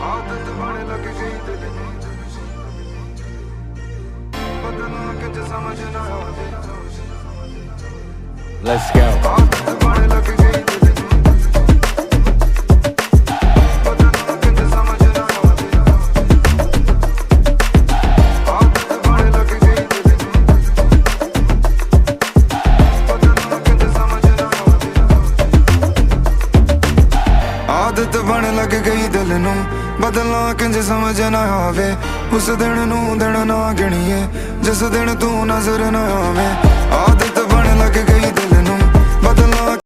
आदत बने लग गई दिल में, बदलना कुछ समझ ना आवे। Let's go. आदत बने लग गई दिल में, बदलना कुछ समझ ना आवे। आदत बने लग गई दिल में, बदलना कुछ समझ ना आवे। आदत बन लग गई दिल नूं, बदलना किंज समझ ना आवे। उस दिन नूं दिन ना गिणीए जिस दिन तू नजर ना आवे। आदत बन लग